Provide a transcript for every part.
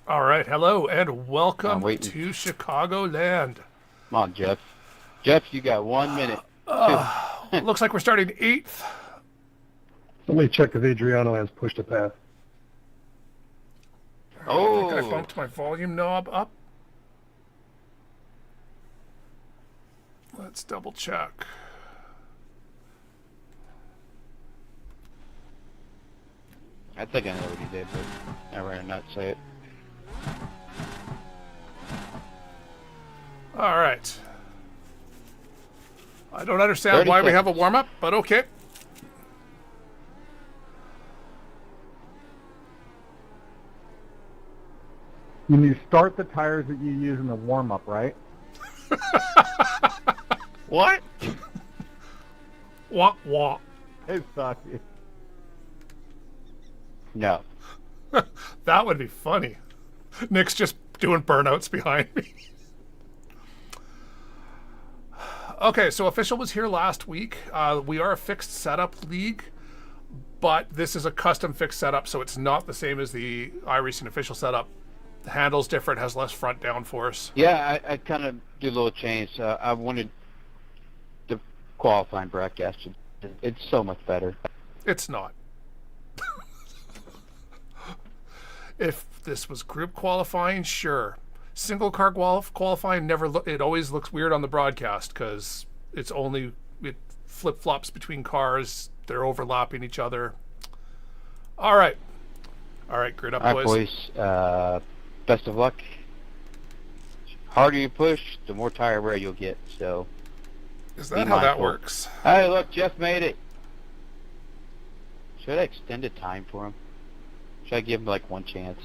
All right, hello and I'm welcome waiting. to Chicagoland. Come on, Jeff. Jeff, you got 1 minute. Two. Looks like we're starting eighth. Let me check if Adriano has pushed a path. I think I Oh, bumped my volume knob up. Let's double check. I think I know what he did, but I'd rather not say it. All right. I don't understand 30 why we have a seconds. warm-up, but okay. When you start the tires that you use in the warm-up, right? What? Wah, wah. It sucks. No. That would be funny. Nick's just doing burnouts behind me. Okay, so official was here last week. We are a fixed setup league, but this is a custom fixed setup, so it's not the same as the iRacing official setup. The handle's different, has less front downforce. Yeah, I kind of do a little change. I wanted the qualifying broadcast. It's so much better. It's not. If this was group qualifying, sure. Single car qualifying it always looks weird on the broadcast because it flip flops between cars. They're overlapping each other. All right, grid up, All right, boys. boys. Best of luck. Harder you push, the more tire wear you'll get. So, Is be that how that mindful. works? Hey, look, Jeff made it. Should I extend the time for him? Should I give him like one chance?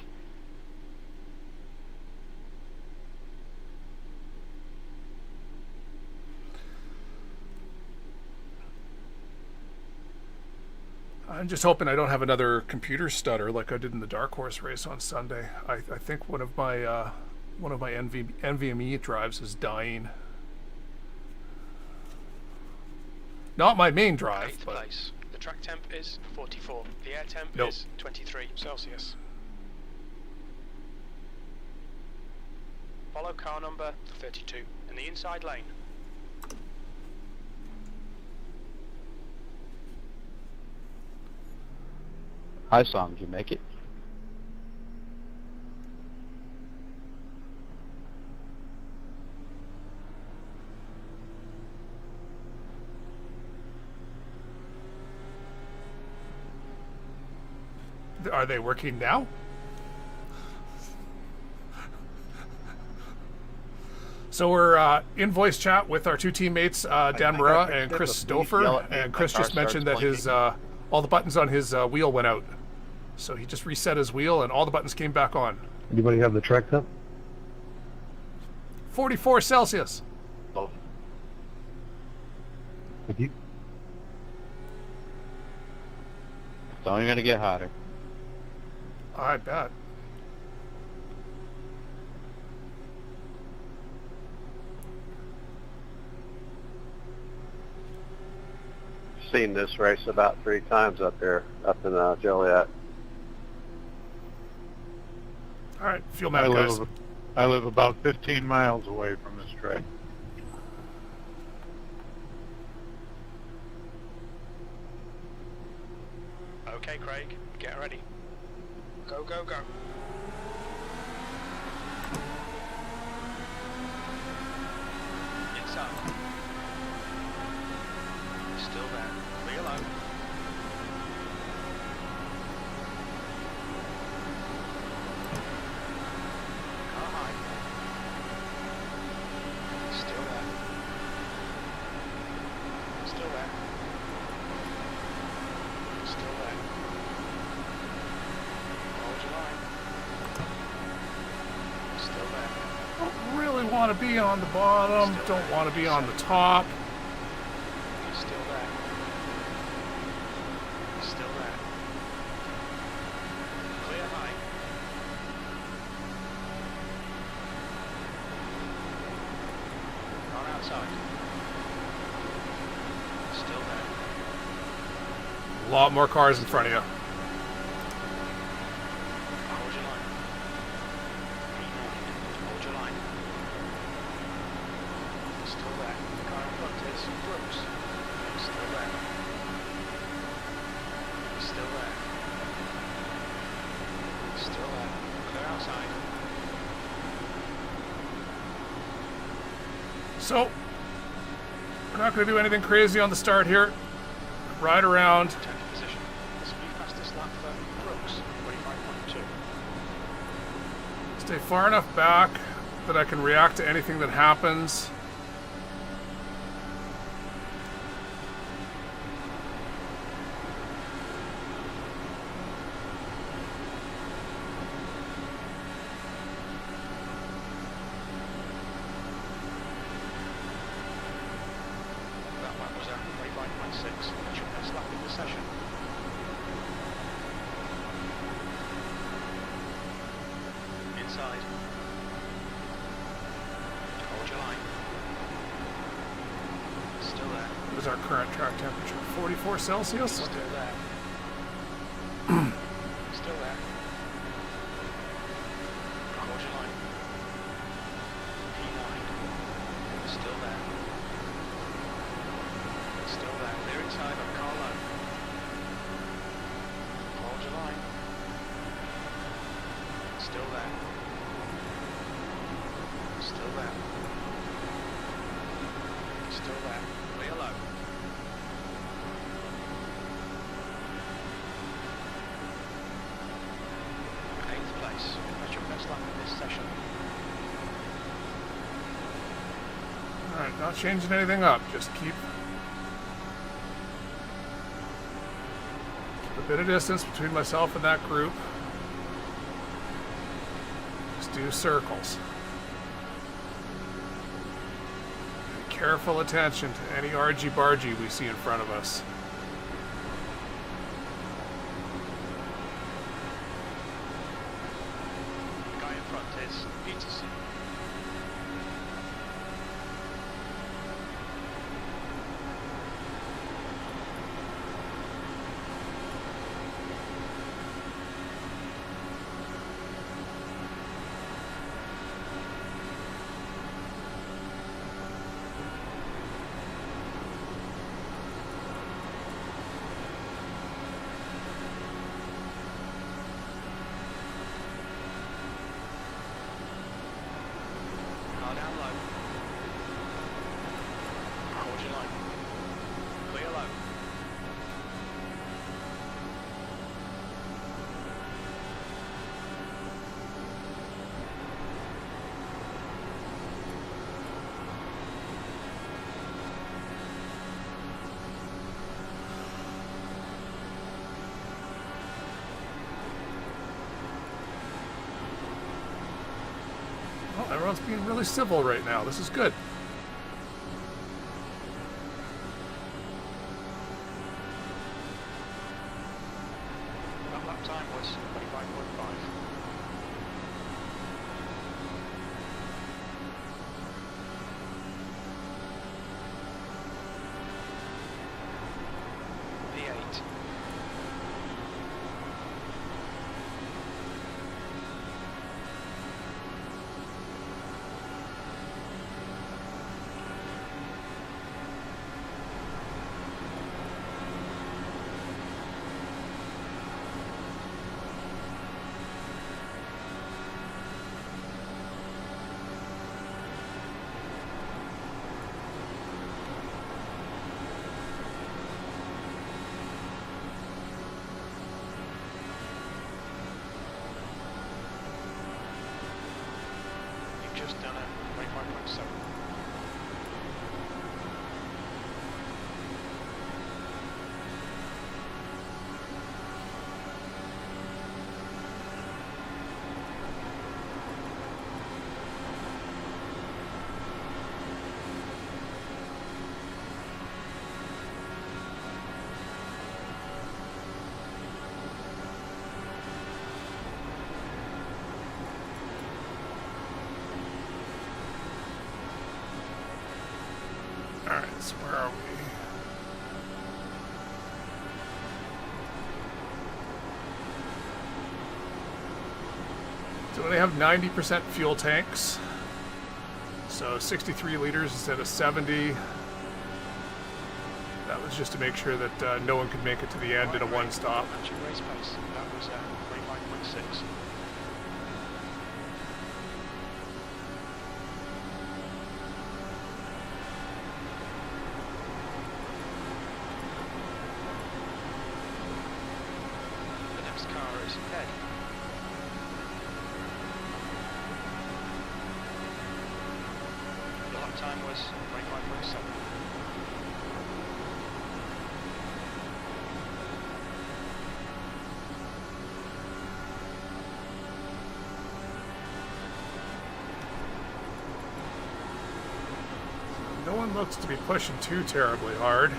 I'm just hoping I don't have another computer stutter like I did in the Dark Horse race on Sunday. I think one of my NVMe drives is dying. Not my main drive, Eighth but place. The track temp is 44. The air temp Nope. is 23 Celsius. Follow car number 32 in the inside lane. High song, did you make it? are they working now? So we're in voice chat with our two teammates, Dan Murrah and Chris Stouffer, and Chris just mentioned that his all the buttons on his wheel went out. So he just reset his wheel and all the buttons came back on. Anybody have the track temp? 44 Celsius. With you? It's only gonna get hotter. I bet. Seen this race about 3 times up there, up in Joliet. All right, feel mad, guys. I live about 15 miles away from this track. Okay, Craig, get ready. Go, go, go. Inside. Still there. Wheel out. Car high. Still there. Still there. Still there. Hold your line. Still there. Don't really want to be on the bottom. Don't want to be on the top. Still there. Still there. Clear high. On outside. Still there. A lot more cars in front of you. Hold your line. Brooks. Still there. Still there. Still there. Clear outside. So, we're not going to do anything crazy on the start here. Ride around. 10th position. This will be fastest lap for Brooks. 25.2. Stay far enough back that I can react to anything that happens. That lap was at 25.6. That's your best lap in the session. Inside. Hold your line. Still there. What is our current track temperature? 44 Celsius? Still there. Still there. Hold your line. P9. Still there. Still there. Clear inside on car low. Hold your line. Still there. Still there. Still there. Clear low. Eighth place. That's your best lap in this session. Alright, not changing anything up. Just keep a bit of distance between myself and that group. Just do circles. Pay careful attention to any argy-bargy we see in front of us. The guy in front is Peterson. Car down low. Hold your line. Clear low. Well, everyone's being really civil right now. This is good. That lap time was 25.5. P8. You've just done a 25.7. Alright, so where are we? So they have 90% fuel tanks. So 63 liters instead of 70. was just to make sure that no one could make it to the end in a one-stop. Matching race pace. That was 35.6. The next car is ahead. The lap time was 25.7. No one looks to be pushing too terribly hard.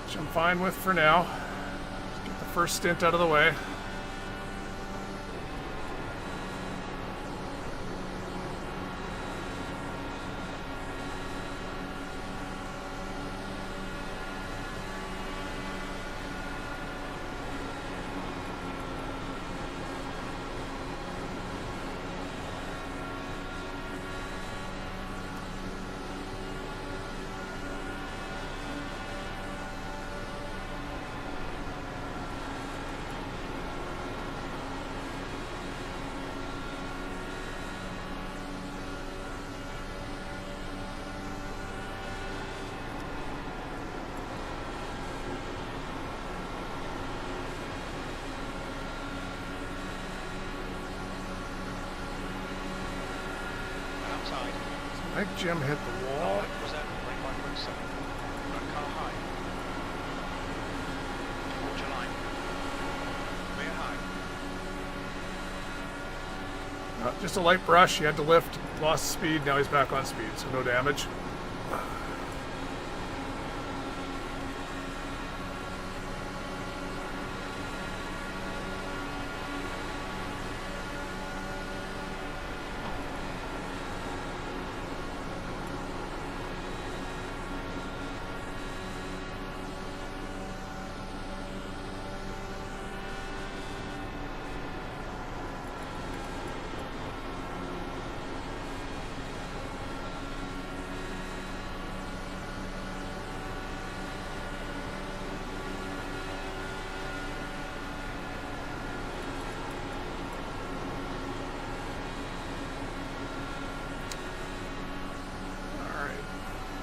Which I'm fine with for now. Let's get the first stint out of the way. Outside. I think Jim hit the wall. Was at 25.7. Front car high. Towards your line. Rear high. Just a light brush. He had to lift. Lost speed. Now he's back on speed, so no damage.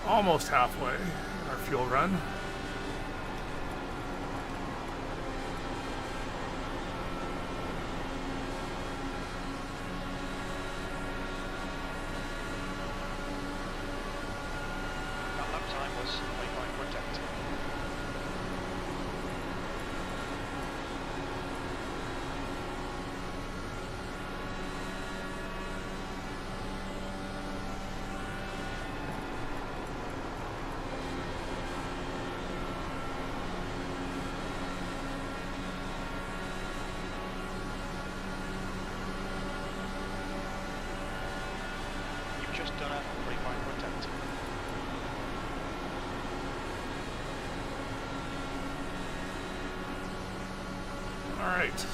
Almost halfway in our fuel run. That lap time was 25.8. You've just done a 35.8. All right.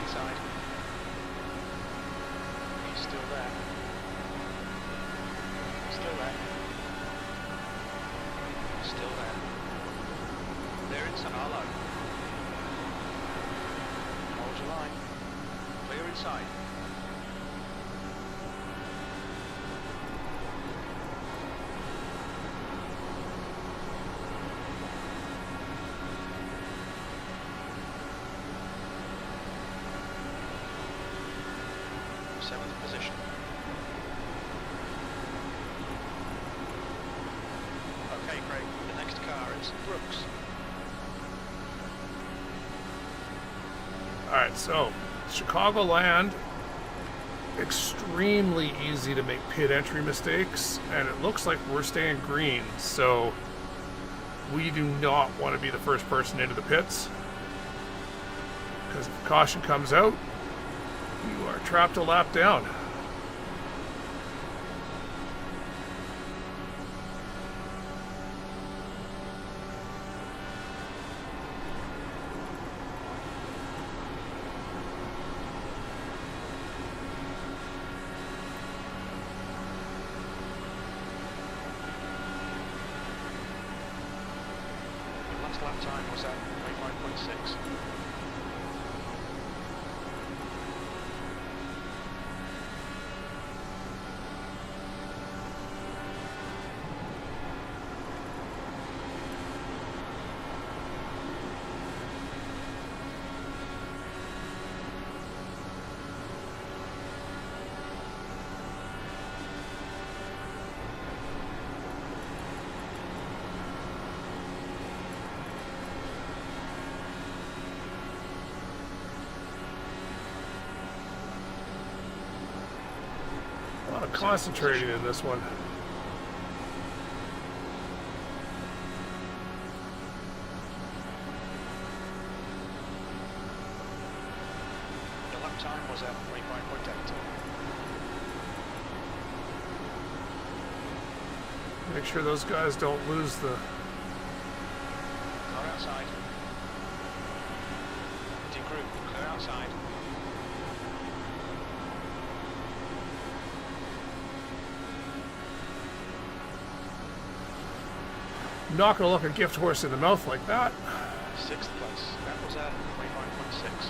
Inside. He's still there. Still there. Still there. They're inside. Hello. Hold your line. Clear inside. 7th position. Okay, Craig, the next car is Brooks. Alright, so Chicagoland, extremely easy to make pit entry mistakes, and it looks like we're staying green, so we do not want to be the first person into the pits, because if caution comes out, you are trapped a lap down. Lap time was at 25.6. A lot of concentrating in this one. The lap time was at 25.8. Make sure those guys don't lose the... Car outside. Team group, clear outside. Not gonna look a gift horse in the mouth like that. 6th place. That was at 25.6.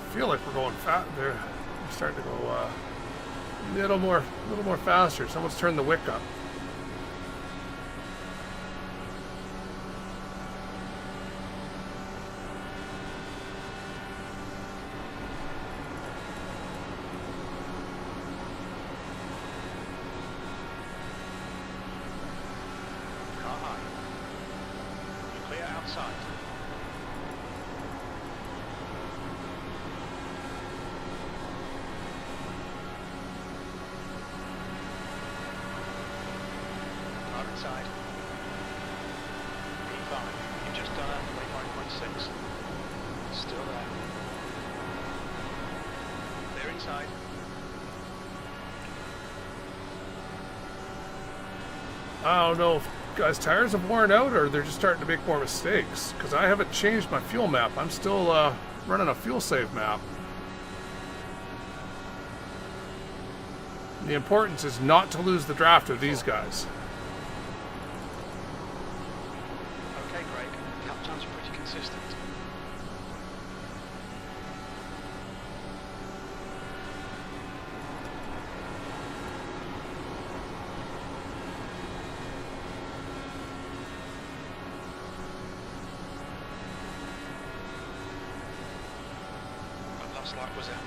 I feel like we're going fast. They're starting to go a little more faster. Someone's turned the wick up. Car high. You clear outside. Car inside. P5. You've just done at 25.6. Still there. Clear inside. I don't know if guys' tires have worn out or they're just starting to make more mistakes. Because I haven't changed my fuel map. I'm still running a fuel save map. The importance is not to lose the draft of these guys. Okay, Craig. Lap times are pretty consistent. And last lap was at 25.5.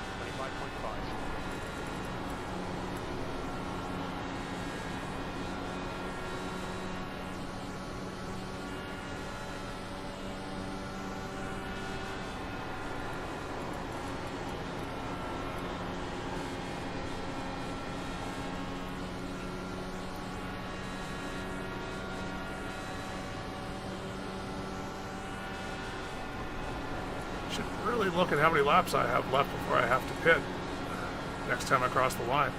Should really look at how many laps I have left before I have to pit next time I cross the line.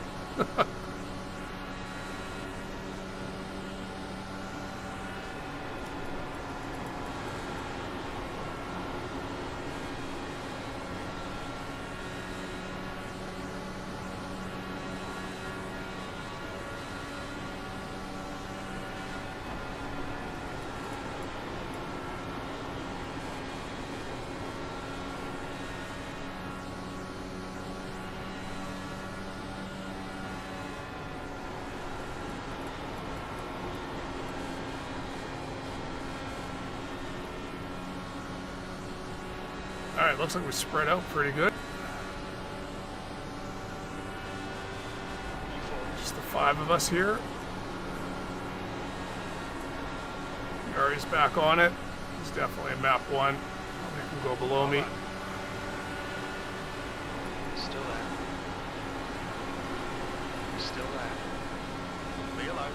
Alright, looks like we spread out pretty good. Just the 5 of us here. Gary's back on it. He's definitely a map 1. He can go below me. Still there. Still there. Be alone.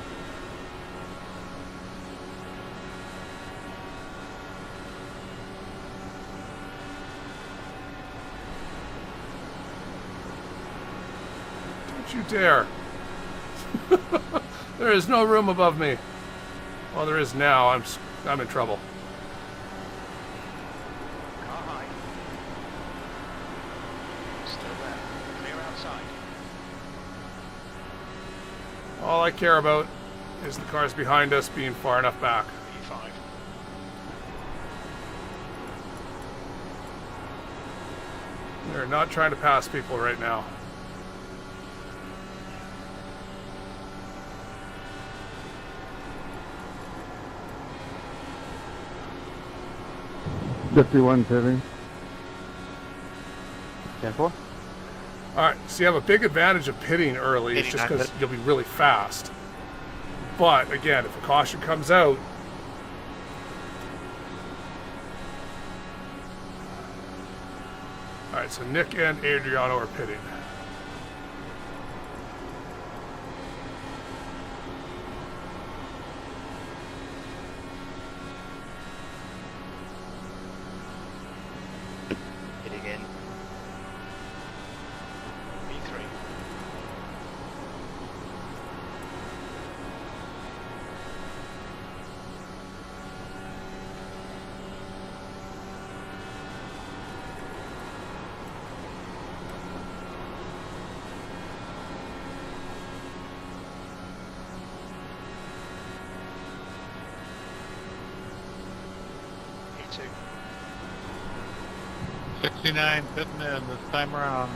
Don't you dare. There is no room above me. Well, there is now. I'm in trouble. Car high. Still there. Clear outside. All I care about is the cars behind us being far enough back. B5. We're not trying to pass people right now. .51 pitting. 10-4. Alright, so you have a big advantage of pitting early, it's just because you'll be really fast. But, again, if a caution comes out... Alright, so Nick and Adriano are pitting. Hitting in. B3. E2. 69 fitting in this time around.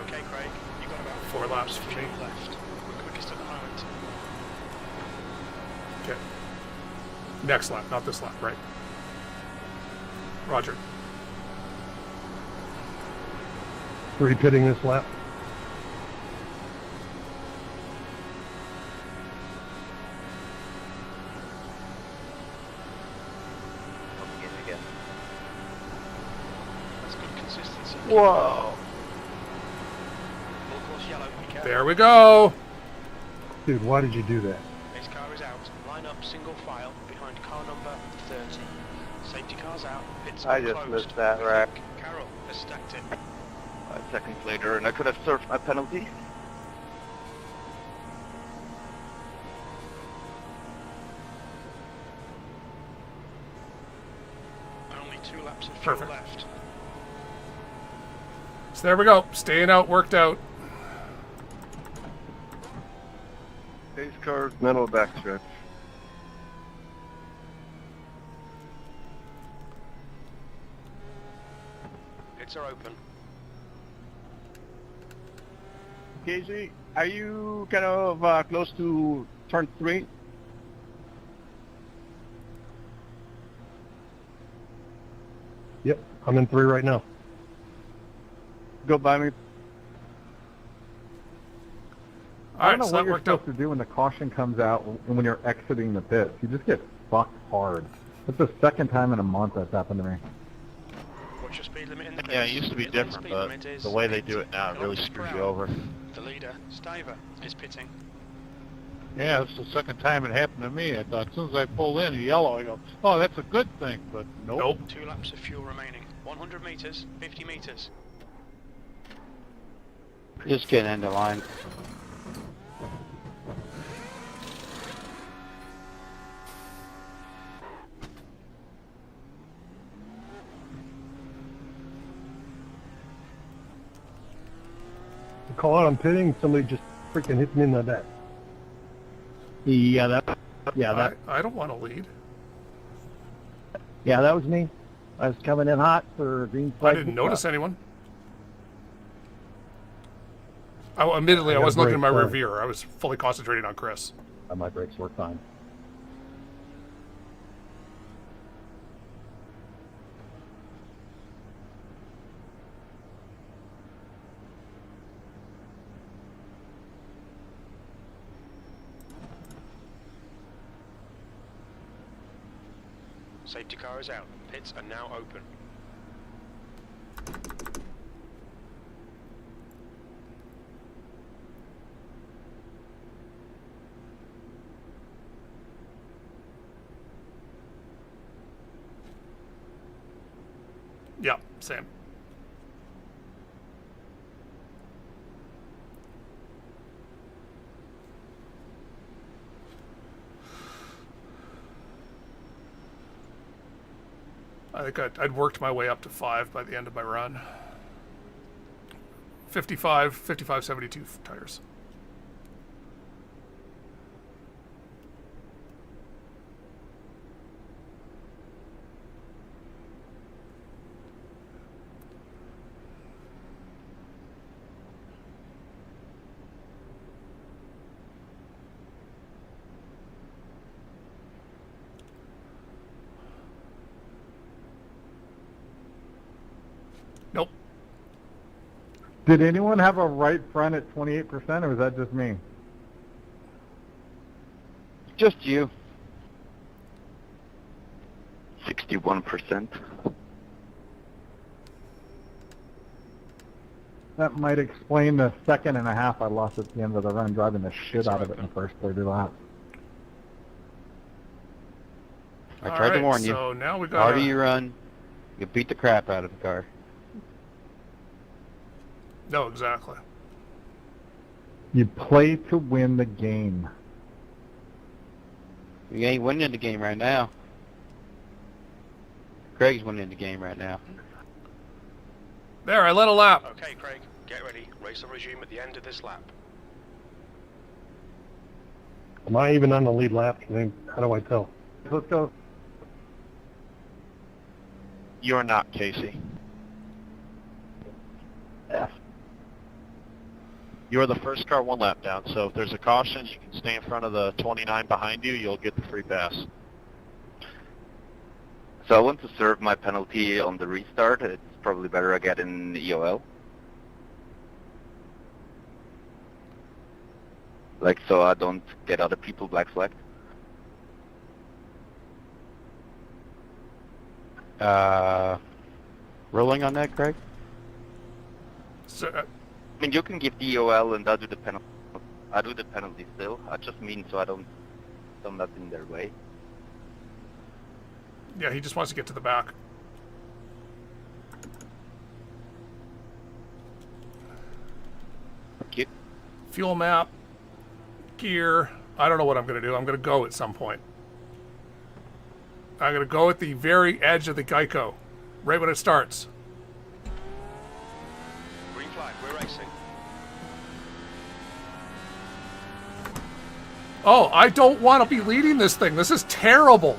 Okay, Craig. You've got about 4 laps for me. left. We're quickest at the moment. Okay. Next lap, not this lap, right? Roger. 3 pitting this lap. That's good consistency. Whoa. Full course yellow. Be careful. There we go! Dude, why did you do that? This car is out. Line up single file behind car number 30. Safety car's out. Pits I are just closed. missed that We rack. think Carroll has stacked it. 5 seconds later, and I could have served my penalty. Only 2 laps of fuel Perfect. left. So there we go. Staying out, worked out. Pace cars, mental backstretch. Pits are open. KZ, are you kind of close to turn 3? Yep, I'm in 3 right now. Go by me. I Alright, don't know so what that you're worked out. supposed to do when the caution comes out and when you're exiting the pits. You just get fucked hard. That's the second time in a month that's happened to me. What's your speed limit in the pits? Yeah, it used to be Midland different, speed but limit is the way they do 80 it now, it really kilometers per screws you hour. over. The leader, Stiver, is pitting. Yeah, it's the second time it happened to me. I thought as soon as I pulled in yellow, I go, oh, that's a good thing, but nope. Nope. 2 laps of fuel remaining. 100 meters, 50 meters. Just getting into line. The call out on pitting, somebody just freaking hit me in the back. Yeah, that Yeah, that I don't want to lead. yeah, that was me. I was coming in hot for green I flag. didn't notice anyone. Admittedly, I got a wasn't looking at my break, rear view. I was fully concentrating on Chris. My brakes work fine. Safety car is out. Pits are now open. Yeah, same. I think I'd worked my way up to 5 by the end of my run. 55, 72 tires. Nope. Did anyone have a right front at 28%, or was that just me? Just you. 61%. That might explain the second and a half I lost at the end of the run, driving the shit out of it in the first 30 laps. I tried to warn you. So now we The got. harder you run, you beat the crap out of the car. No, exactly. You play to win the game. You ain't winning the game right now. Craig's winning the game right now. There, I led a lap. Okay, Craig, get ready. Race will resume at the end of this lap. Am I even on the lead lap? How do I tell? Let's go. You're not, Casey. F. You're the first car one lap down, so if there's a caution, you can stay in front of the 29 behind you, you'll get the free pass. So I want to serve my penalty on the restart. It's probably better I get in EOL. Like, so I don't get other people black flagged. Ruling on that, Craig? So, I mean, you can give the EOL and I do the penalty. I do the penalty still. I just mean so I'm not in their way. yeah, he just wants to get to the back. Thank you. Fuel map, gear. I don't know what I'm going to do. I'm going to go at some point. I'm going to go at the very edge of the Geico, right when it starts. Green flag, we're racing. Oh, I don't want to be leading this thing. This is terrible.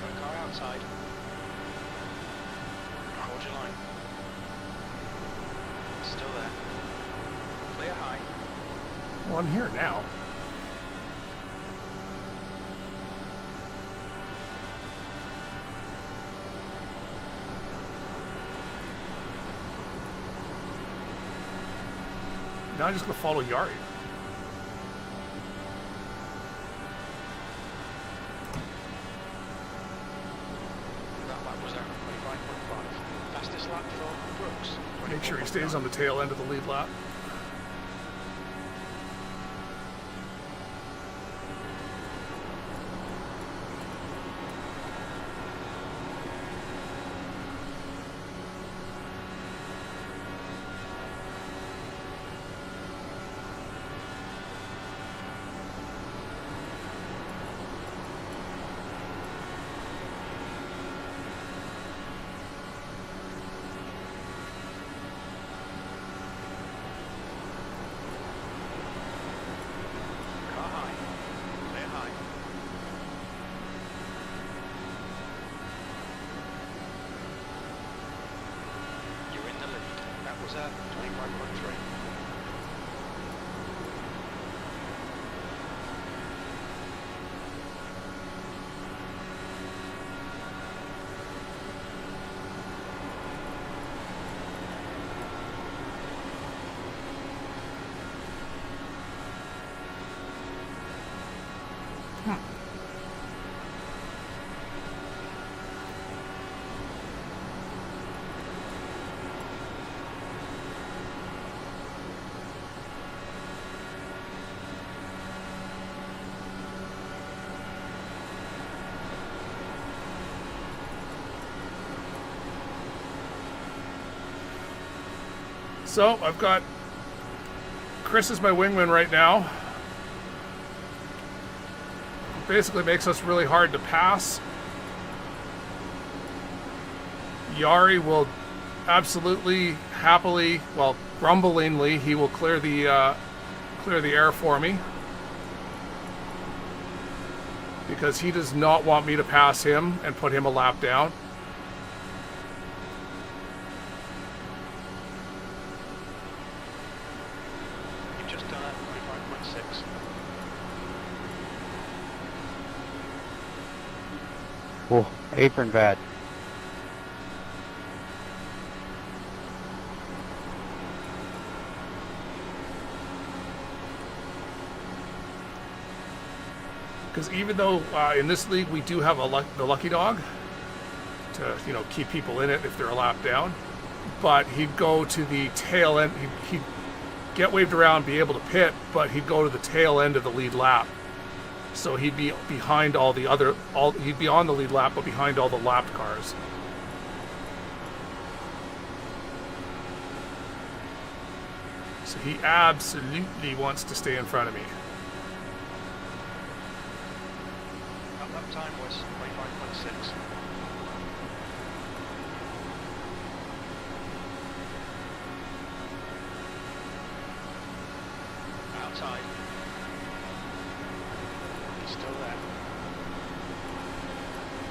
Got a car outside. Hold your line. Still there. Clear high. Well, I'm here now. Now I'm just going to follow Yari. That lap was out 25.5. Fastest lap for Brooks. Make sure he stays on the tail end of the lead lap. 25.3. So I've got Chris as my wingman right now. Basically makes us really hard to pass. Yari will absolutely, happily, well, grumblingly, he will clear the air for me, because he does not want me to pass him and put him a lap down. You've just done it, 25.6. Oh, apron bad. Because even though in this league we do have the lucky dog to keep people in it if they're a lap down, but he'd go to the tail end. He'd get waved around, be able to pit, but he'd go to the tail end of the lead lap. So he'd be behind he'd be on the lead lap, but behind all the lapped cars. So he absolutely wants to stay in front of me. That lap time was 25.6. Outside. He's still there.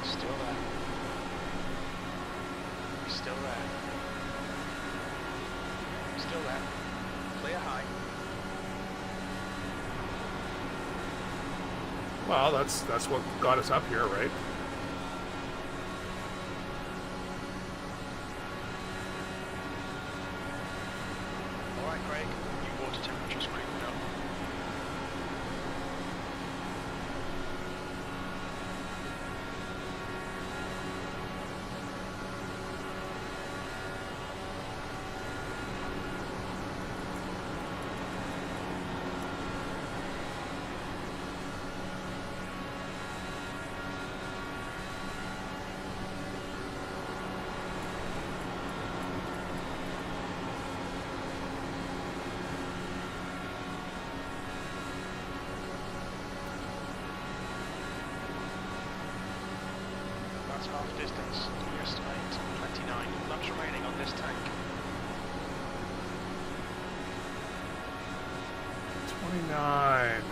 Still there. He's still there. Still there. Clear high. Well, that's what got us up here, right? All right, Craig. Your water temperature's creeping up. That's half distance. You estimate 29 laps remaining on this tank. 29.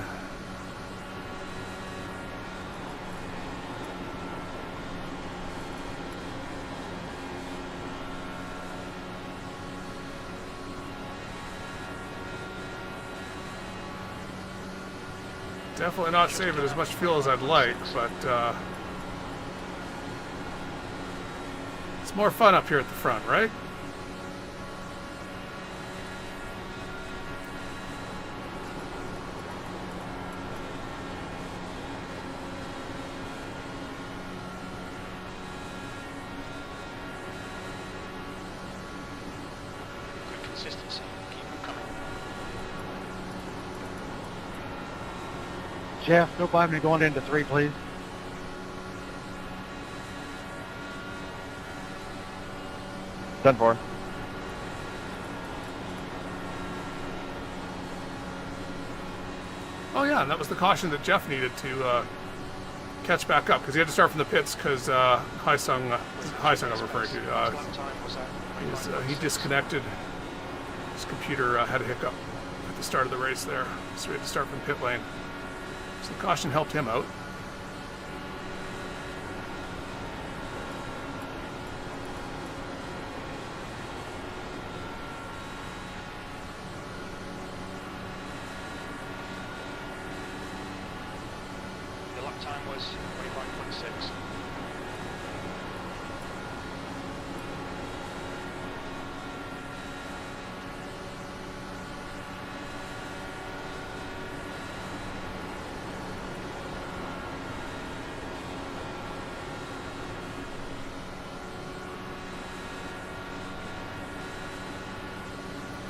Definitely not saving as much fuel as I'd like, but it's more fun up here at the front, right? Good consistency. Keep them coming. Jeff, don't mind me going into 3, please. Done for. Oh yeah, and that was the caution that Jeff needed to catch back up, because he had to start from the pits because Haisung I'm referring to. Lap time was at He 25.6. disconnected. His computer had a hiccup at the start of the race there, so we had to start from pit lane. So the caution helped him out. time was 25.6.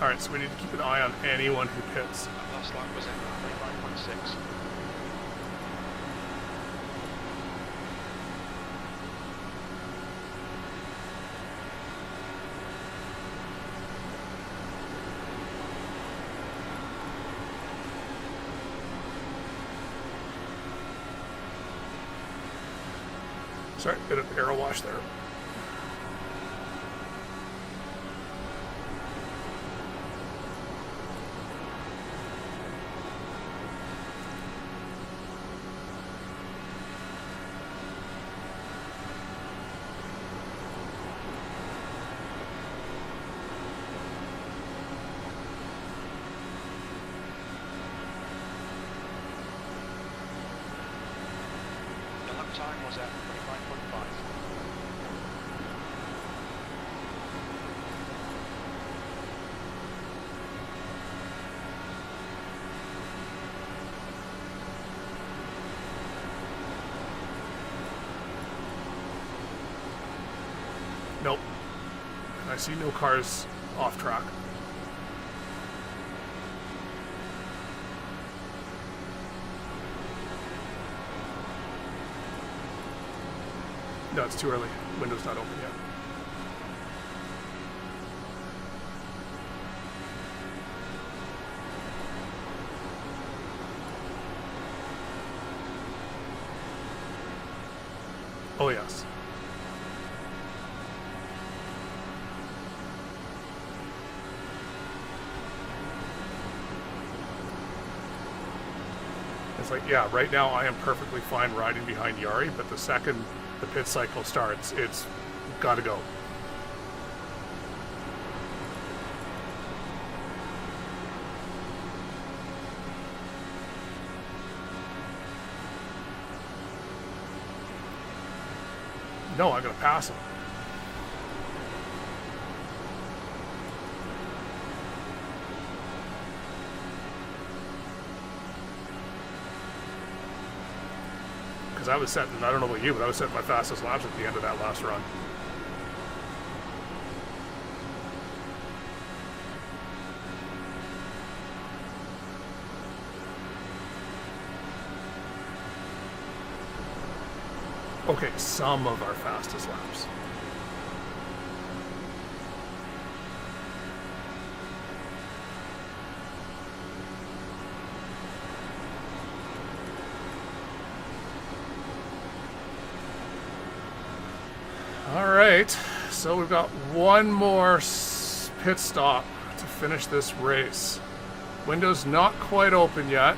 Alright, so we need to keep an eye on anyone who pits. That last lap was at 25.6. Sorry, bit of arrow wash there. The lap time was at 25.5. Nope. I see no cars off track. No, it's too early. Window's not open yet. Oh, yes. It's like, yeah, right now I am perfectly fine riding behind Yari, but the second the pit cycle starts, it's got to go. No, I'm going to pass him. Because I was setting, I don't know about you, but I was setting my fastest laps at the end of that last run. Okay, some of our fastest laps. All right, so we've got one more pit stop to finish this race. Window's not quite open yet.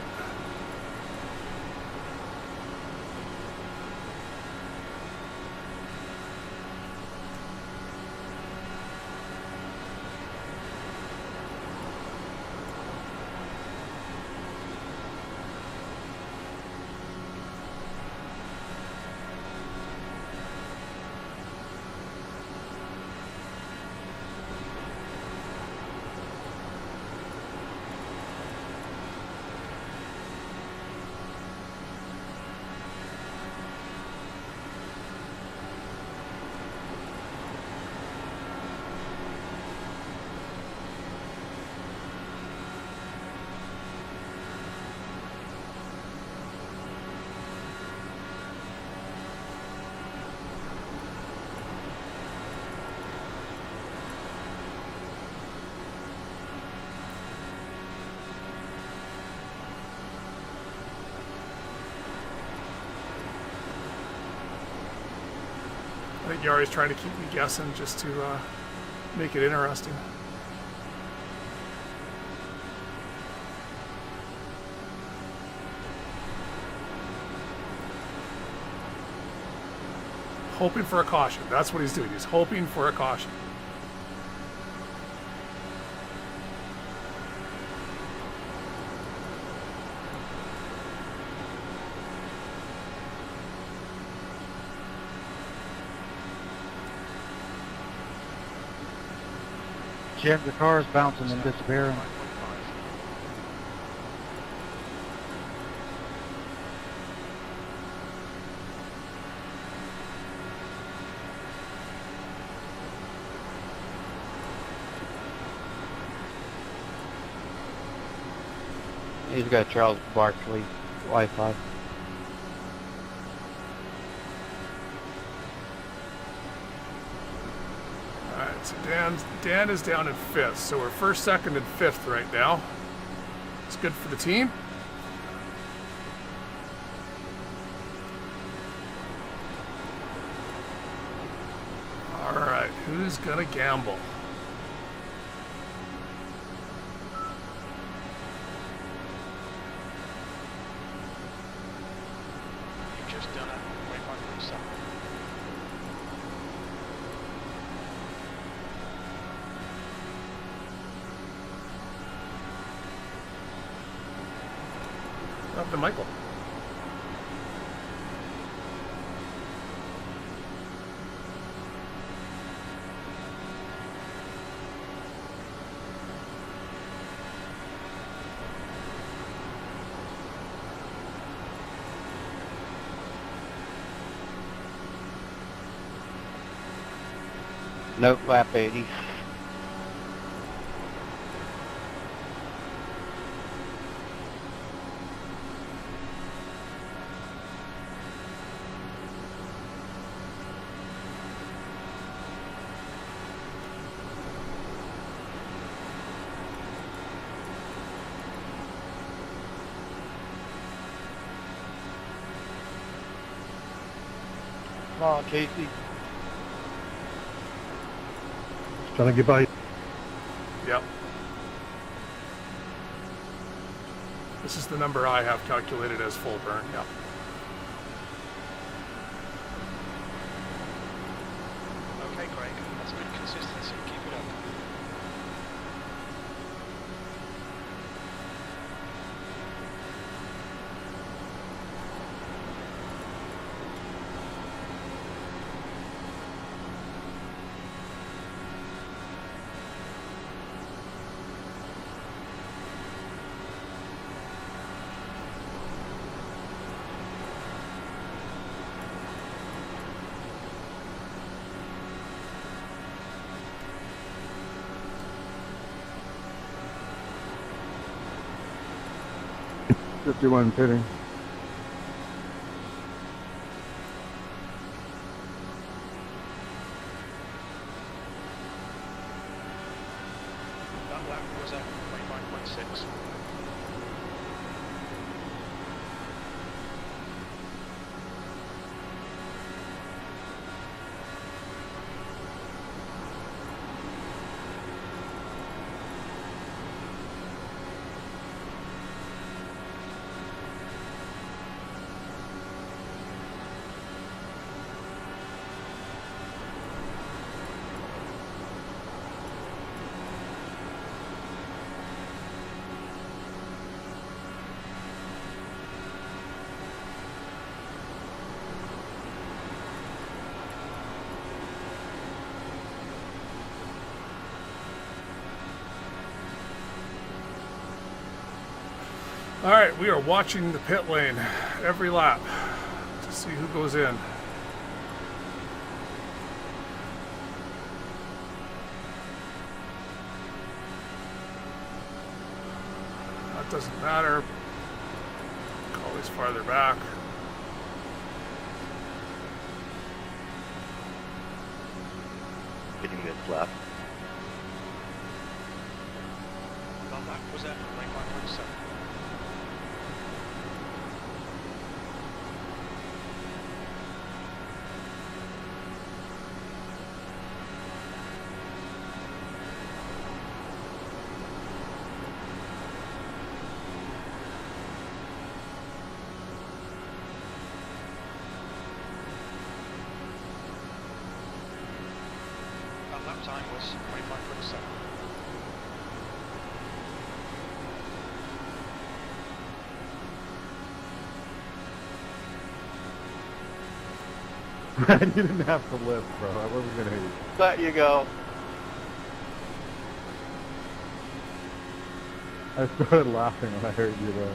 I think Yari's trying to keep me guessing just to make it interesting. Hoping for a caution. That's what he's doing. He's hoping for a caution. Jim, your car is bouncing and disappearing. 5.5. He's got Charles Barkley Wi-Fi. All right, so Dan is down in 5th. So we're 1st, 2nd, and 5th right now. It's good for the team. All right, who's gonna gamble? You've just done a 25.7. Up to Michael. Nope, lap 80. Come on, Casey. Just trying to get by. Yep. This is the number I have calculated as full burn. Yep. Okay, Craig, that's good consistency. Keep it up. '51 pitting. That lap was at 25.6. All right, we are watching the pit lane every lap to see who goes in. That doesn't matter. Always farther back. Hitting this lap. That lap was at 25.7. That lap time was 25.7. You didn't have to lift, bro. I wasn't gonna hit you. Let you go. I started laughing when I heard you there.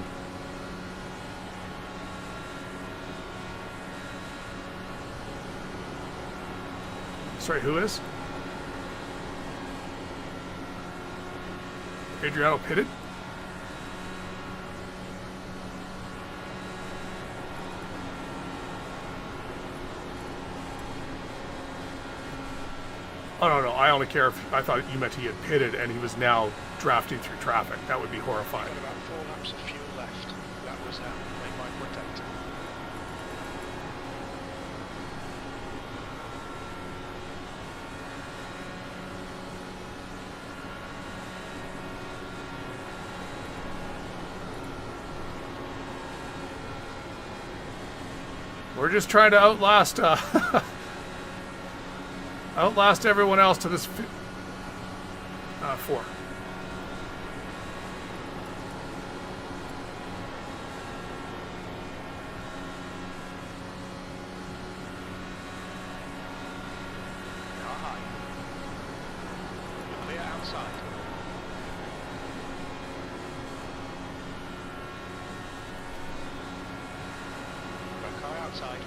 Sorry, who is? Adriano pitted? Oh, no, I only care if I thought you meant he had pitted and he was now drafting through traffic. That would be horrifying. Got about 4 laps of fuel left. That was made by protect. We're just trying to outlast outlast everyone else to this 4. Car high. You're clear outside. Got car outside.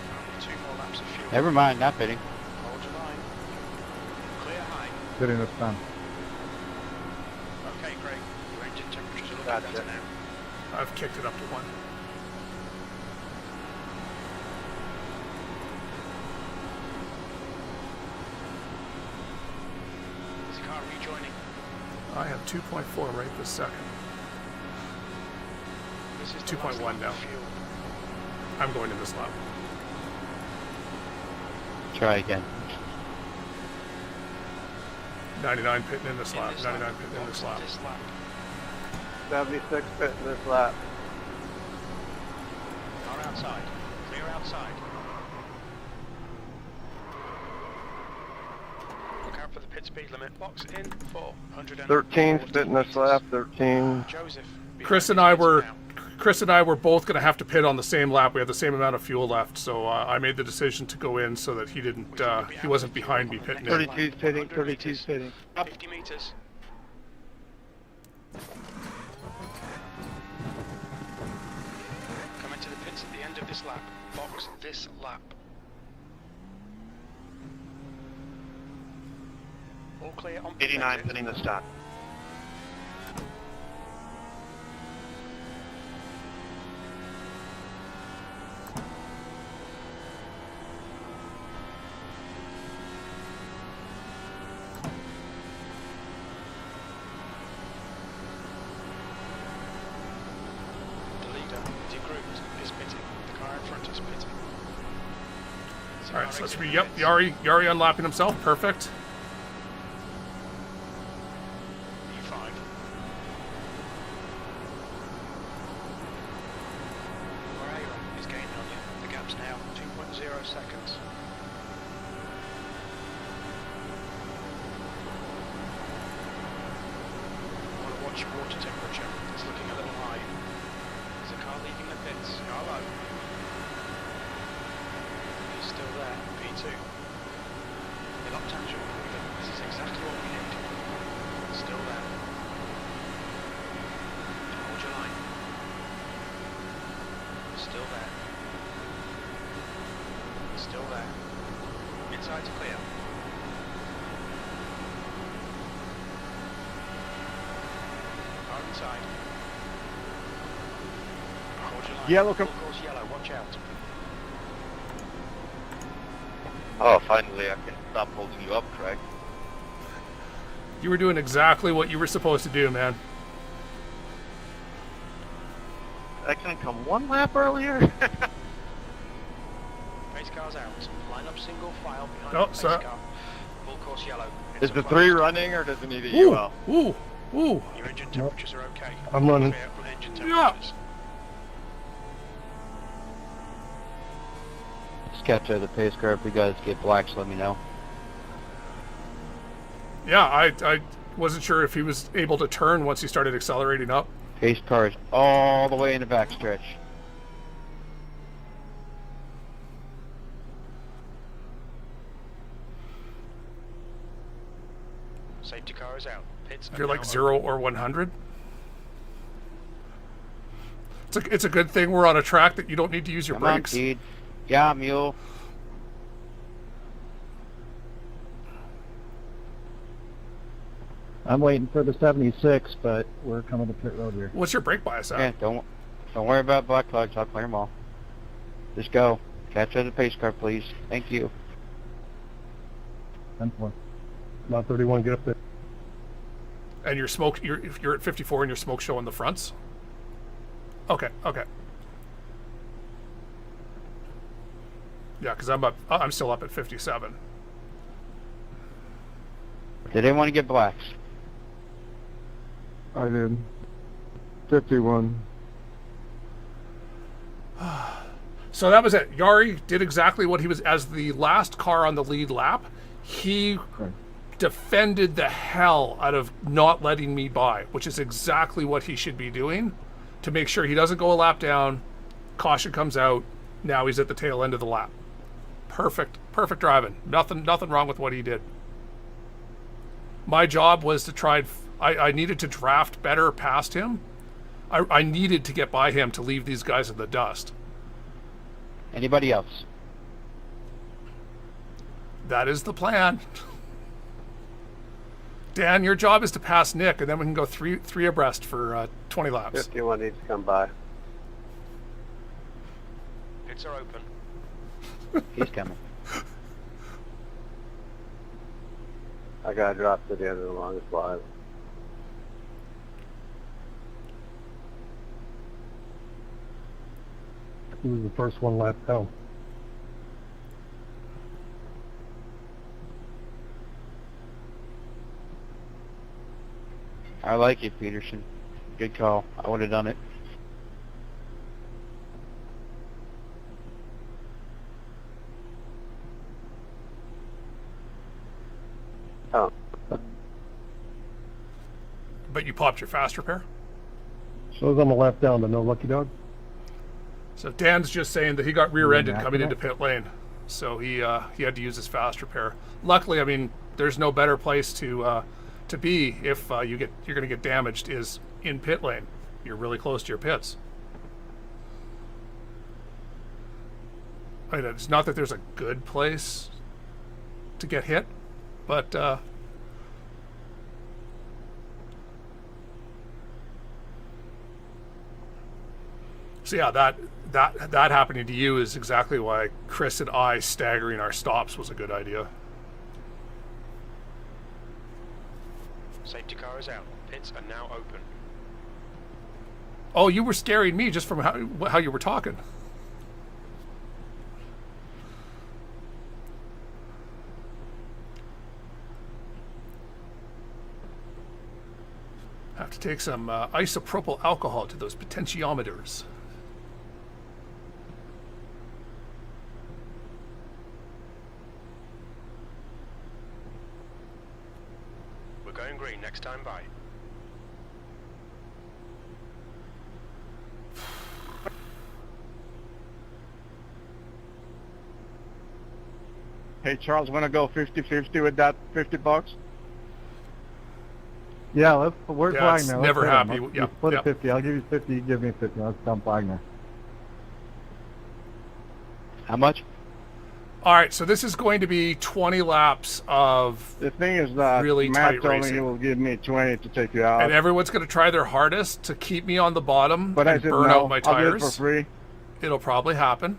Only 2 more laps of fuel. Never mind, not pitting. Hold your line. Clear high. Getting this done. Okay, great. Your engine temperatures are looking better now. I've kicked it up to 1. Is the car rejoining? I have 2.4 right this second. This is 2.1 now. Fuel. I'm going in this lap. Try again. 99 pitting in this lap. In this 99 lap. pitting in this lap. This lap. 76 pit in this lap. Car outside. Clear outside. Look out for the pit speed limit. Box in for 100. 13 pit in this lap. 13. Joseph. Chris and I were both going to have to pit on the same lap. We had the same amount of fuel left, so I made the decision to go in so that he wasn't behind me pitting in. 32's pitting. 32's pitting. 50 meters. Come into the pits at the end of this lap. Box this lap. All clear on pit 89 exit. pitting the stop. The leader, degrouped, is pitting. The car in front is pitting. All right, so let's read. Yep, Yari unlapping himself. Perfect. E5. Moreira is gaining on you. The gap's now 2.0 seconds. I want to watch your water temperature. It's looking a little high. Is the car leaving the pits? Car low. He's still there. P2. The lap time's improving. This is exactly what we need. Still there. Hold your line. Still there. Still there. Inside's clear. Car inside. Hold your line. Yellow Full course yellow. Watch out. Oh, finally I can stop holding you up, Craig. You were doing exactly what you were supposed to do, man. I couldn't come 1 lap earlier. Pace car's out. Line up single file behind Oh, the pace sorry. car. Full course yellow. Is It's the a 3 closed. running or does it need a Ooh, UL? ooh, ooh. Your engine temperatures are okay. I'm running. Clear on engine Yeah. temperatures. Sketch out the pace car. If you guys get blacks, let me know. Yeah, I wasn't sure if he was able to turn once he started accelerating up. Pace car is all the way in the backstretch. Safety Safety car is out. Pits If are you're now like 0 open. or 100. It's a good thing we're on a track that you don't need to use your Come on, brakes. Pete. Yeah, mule. I'm waiting for the 76, but we're coming to pit road here. What's your brake bias at? Yeah, don't worry about black flags. I'll clear them all. Just go. Catch the pace car, please. Thank you. 10-4. Lot 31, get up there. And your smoke, if you're at 54 and your smoke showing the fronts. Okay. Yeah, because I'm still up at 57. Did anyone get blacks? I did. 51. So that was it. Yari did exactly what he was, as the last car on the lead lap. He defended the hell out of not letting me by, which is exactly what he should be doing to make sure he doesn't go a lap down. Caution comes out. Now he's at the tail end of the lap. Perfect driving. Nothing wrong with what he did. My job was to try. I needed to draft better past him. I needed to get by him to leave these guys in the dust. Anybody else? That is the plan. Dan, your job is to pass Nick, and then we can go three abreast for 20 laps. 51 needs to come by. Pits are open. He's coming. I got dropped to the end of the longest line. He was the first one lap down. I like it, Peterson. Good call. I would have done it. Oh. But you popped your fast repair. So I'm a lap down, but no lucky dog. So Dan's just saying that he got rear-ended Yeah, coming yeah. into pit lane, so he had to use his fast repair. Luckily, I mean, there's no better place to be if you're going to get damaged is in pit lane. You're really close to your pits. I mean, it's not that there's a good place to get hit, but so yeah, that happening to you is exactly why Chris and I staggering our stops was a good idea. Safety car is out. Pits are now open. Oh, you were scaring me just from how you were talking. Have to take some isopropyl alcohol to those potentiometers. We're going green next time by. Hey, Charles, want to go 50-50 with that $50? Yeah, where's Yeah, it's Wagner? never hit him. happy. Let's Yep, split yep. it 50. I'll give you 50. You give me 50. Let's dump Wagner. How much? All right, so this is going to be 20 laps of, The thing is that Really Matt tight told me racing. he will give me 20 to take you out. and everyone's going to try their hardest to keep me on the bottom But I and said burn no, out my I'll do it tires. for free. It'll probably happen.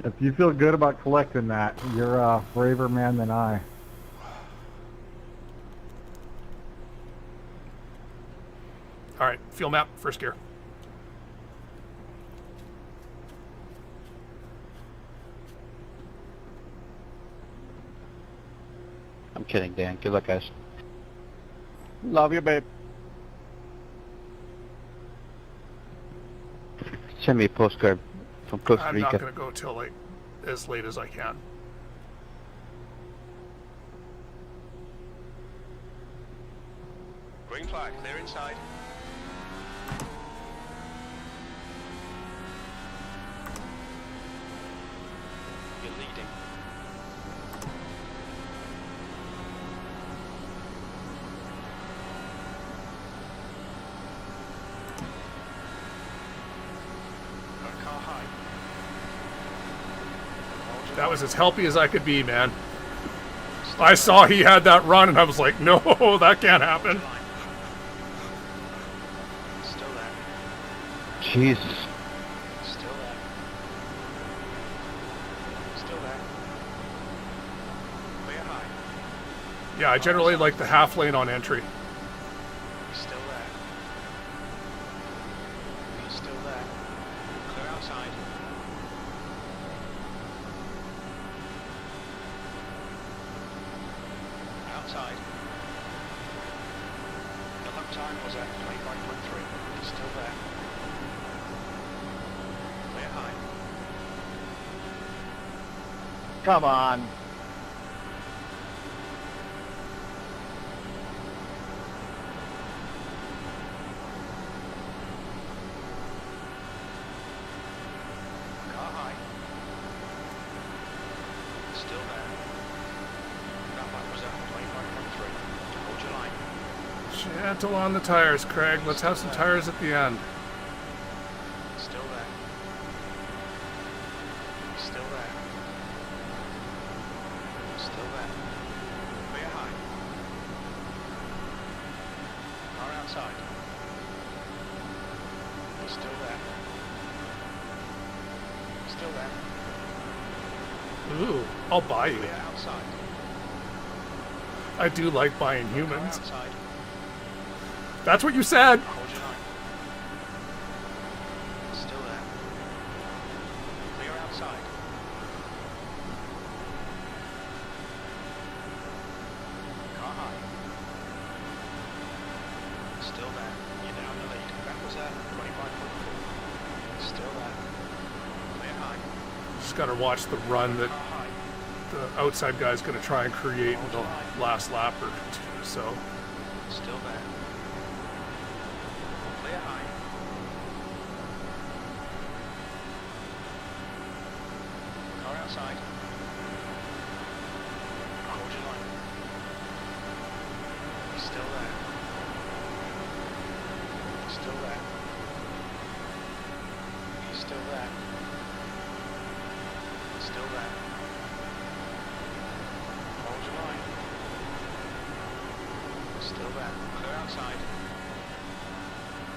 If you feel good about collecting that, you're a braver man than I. All right, fuel map, first gear. I'm kidding, Dan. Good luck, guys. Love you, babe. Send me a postcard from Costa I'm not Rica. going to go till as late as I can. Green flag, clear inside. You're leading. That was as helpy as I could be, man. I saw he had that run, and I was like, no, that can't happen. Still there. Jesus. Still there. Still there. Clear high. Yeah, I generally like the half lane on entry. He's still there. He's still there. Clear outside. Outside. The lap time was at 25.3. He's still there. Clear high. Come on. Car high. Still there. That lap was at 25.3. Hold your line. Gentle on the tires, Craig. Let's have some tires at the end. Still there. Still there. Still there. Clear high. Car outside. Still there. Still there. Ooh, I'll buy you. Clear outside. I do like buying Car humans. outside. That's what you said. Hold your line. Still there. Clear outside. Car high. Still there. You're down the lead. That was at 25.4. Still there. Clear high. Just gotta watch the run that Car high. the outside guy's gonna try and create in the last lap or two. So Still there. Clear high. Car outside. Hold your line. Still there. Still there. He's still there. Still there. Hold your line. Still there. Clear outside.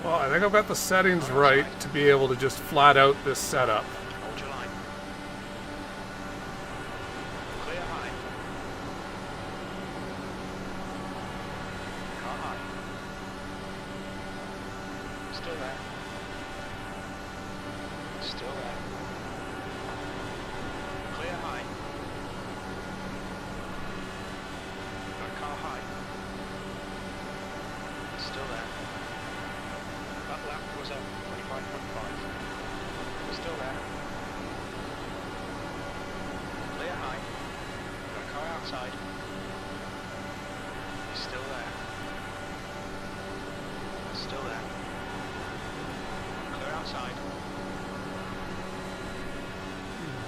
well, I think I've got the settings right to be able to just flat out this setup. Hold your line. Clear high. Car high. Still there. Still there. Clear high. Got car high. Still there. That lap was at 25.5. Still there. Clear high. Got a car outside. He's still there. Still there. Clear outside.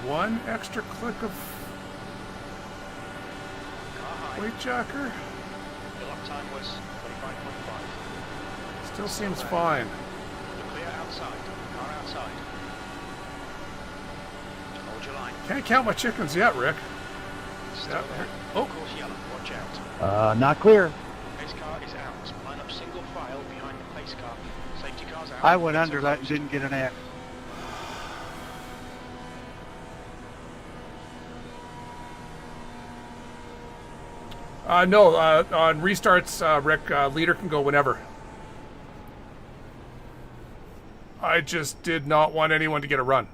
One extra click of Car high. weight jacker. The lap time was 25.5. Still seems fine. Clear outside. Car outside. Hold your line. Can't count my chickens yet, Rick. Still Yeah. there. Oh. Of course, yellow. Watch out. Not clear. Pace car is out. Line up single file behind the pace car. Safety car's out. I went It's under a that and close. didn't get an X. No, on restarts, Rick, leader can go whenever. I just did not want anyone to get a run.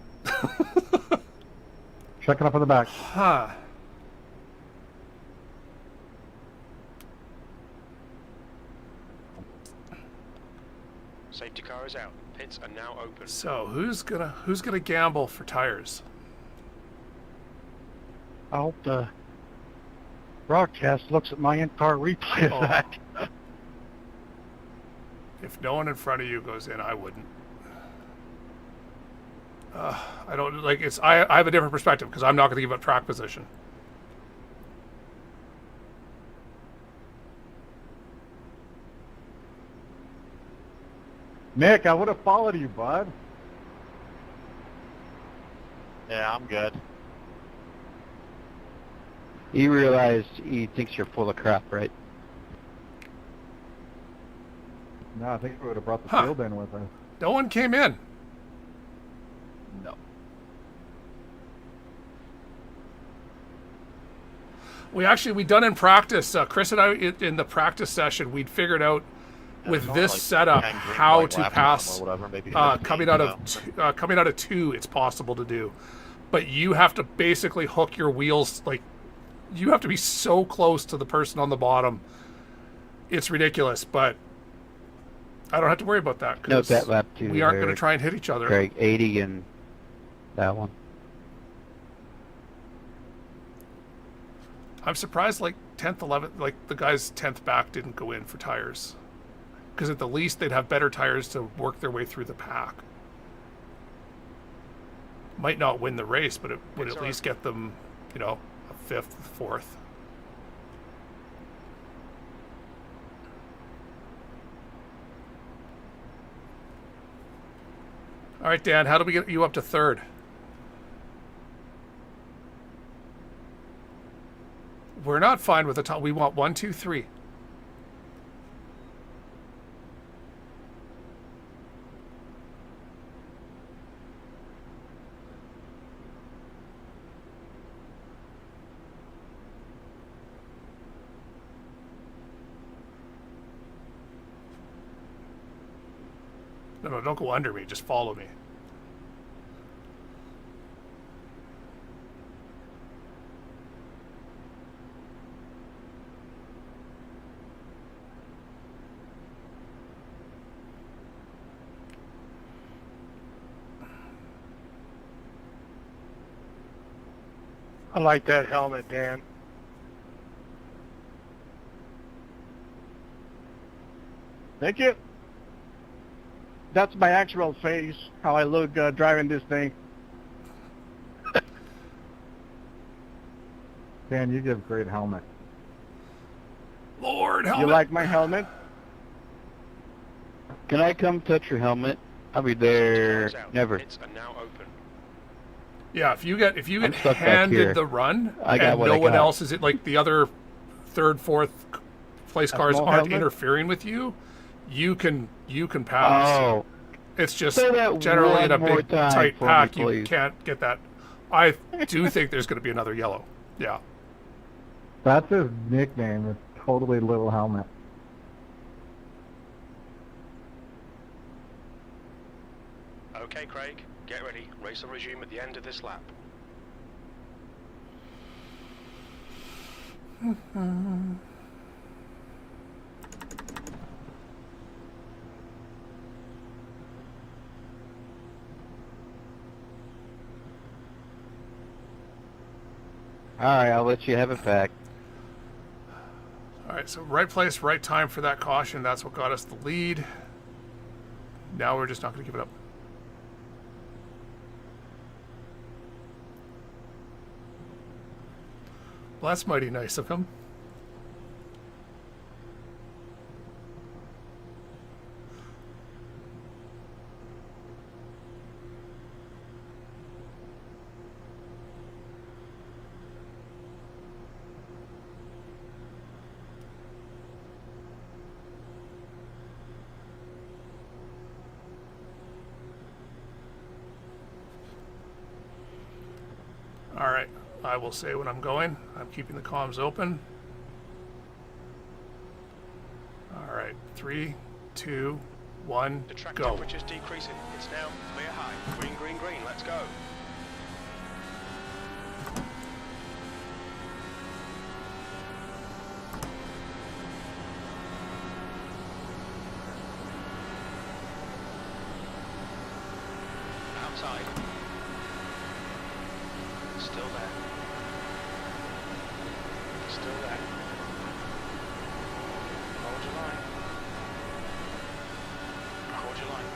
Checking up on the back. Huh. Safety car is out. Pits are now open. So who's gonna gamble for tires? I hope the broadcast looks at my in-car replay of Oh. that. If no one in front of you goes in, I wouldn't. I don't like it's. I have a different perspective because I'm not going to give up track position. Nick, I would have followed you, bud. Yeah, I'm good. You realize he thinks you're full of crap, right? No, I think we would have brought the Huh. field in with us. No one came in. No. We done in practice. Chris and I in the practice session, we'd figured out with Not this like setup 10 green, how white to lap pass or whatever, maybe 15, coming out of 2. It's possible to do, but you have to basically hook your wheels. Like, you have to be so close to the person on the bottom. It's ridiculous, but I don't have to worry about that Note because that lap 2. we aren't going to there, try and hit each other. Craig, 80 and that one. I'm surprised, like 10th, 11th, like the guys 10th back didn't go in for tires, because at the least they'd have better tires to work their way through the pack. Might not win the race, but it would at least get them, you know, a 5th, 4th. All right, Dan, how do we get you up to 3rd? We're not fine with the top. We want 1, 2, 3. No, don't go under me. Just follow me. I like that helmet, Dan. Thank you. That's my actual face, how I look driving this thing. Dan, you give great helmet. Lord, helmet. You like my helmet? Can I come touch your helmet? I'll be there. Time's out. Never. It's now open. Yeah, if you get I'm stuck back here. handed the run I got and what no I one got. else is it, like the other 3rd, 4th place cars small aren't helmet? interfering with you, you can pass. Oh, It's just say that generally in a one more big time tight for me, pack you please. can't get that. I do think there's going to be another yellow. Yeah. That's his nickname. It's totally little helmet. Okay, Craig, get ready. Race will resume at the end of this lap. all right. I'll let you have it back. All right, so right place, right time for that caution. That's what got us the lead. Now we're just not going to give it up. Well, that's mighty nice of him. All right, I will say when I'm going. I'm keeping the comms open. All right, 3, 2, 1, The track go. temperature's decreasing. It's now clear high. Green, green, green. Let's go. Outside. Still there. Still there. Hold your line. Hold your line.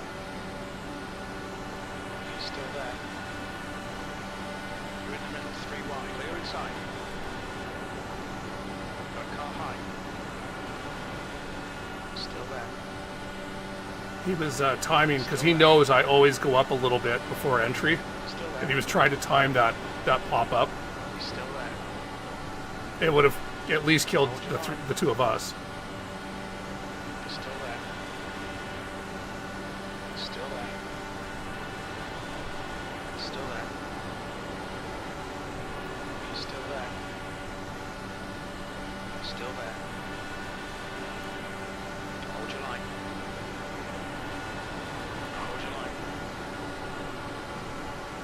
He's still there. You're in the middle, 3 wide. Clear inside. Got car high. Still there. He was timing because he knows I always go up a little bit before entry, Still there. and he was trying to time that pop up. He's still there. it would have at least killed the two of us. You're still there. Still there. Still there. You're still there. Still there. Hold your line. Hold your line.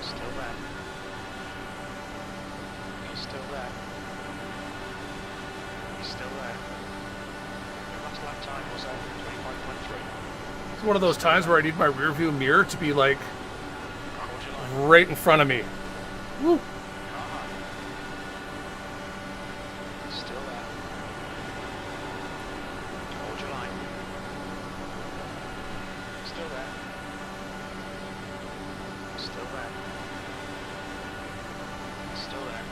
Still there. You're still there. You're still there. Your last lap time was 25.3. It's one of those times where I need my rear view mirror to be like Hold your line. right in front of me. Woo. Still there. Hold your line. Still there. Still there. Still there.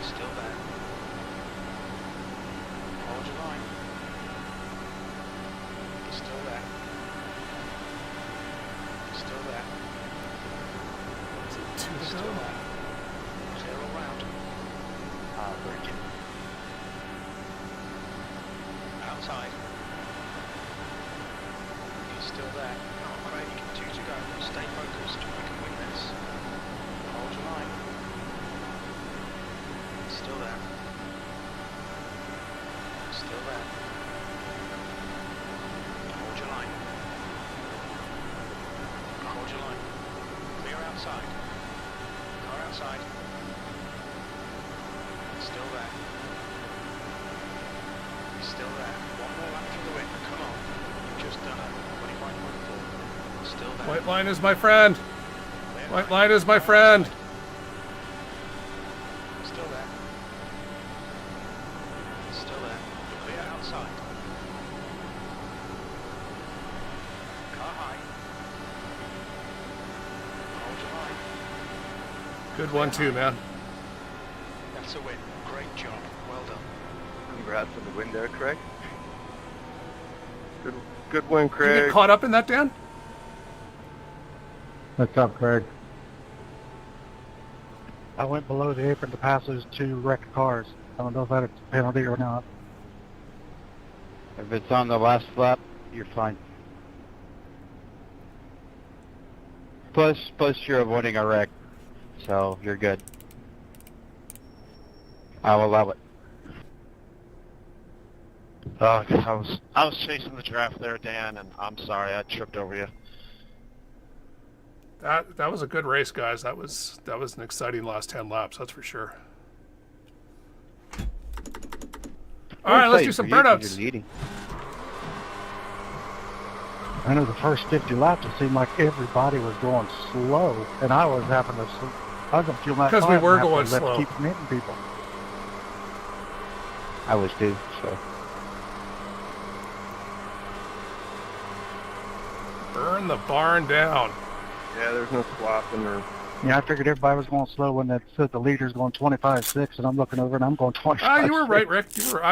Still there. Hold your line. You're still there. Still there. Two to Still go. there. Clear all round. Braking. Outside. You're still there. Come on, Craig. 2 to go. Stay focused. We can win this. Hold your line. Still there. Still there. Hold your line. Hold your line. Clear outside. Car outside. Still there. Still there. One more lap for the win. Come on. You've just done it. 25.4. Still there. White line is my friend. Clear White line is my friend. Still there. Still there. Clear outside. Car high. Hold your line. Good one too, man. That's a win. Great job. Well done. Congrats on the win there, Craig. Good win, Did you Craig. get caught up in that, Dan? What's up, Craig? I went below the apron to pass those two wrecked cars. I don't know if that's a penalty or not. If it's on the last lap, you're fine. Plus you're avoiding a wreck, so you're good. I'll allow it. I was chasing the draft there, Dan, and I'm sorry I tripped over you. That was a good race, guys. That was an exciting last 10 laps, that's for sure. All right, let's do some burnouts. You're leading. I know the first 50 laps, it seemed like everybody was going slow, and I was having to. I was going to feel my. Because we were going slow. Keep from hitting people. I was too, so. Burn the barn down. Yeah, there's no swapping or... Yeah, I figured everybody was going slow when that said the leader's going 25.6, and I'm looking over and I'm going 25. You were right, Rick. You were.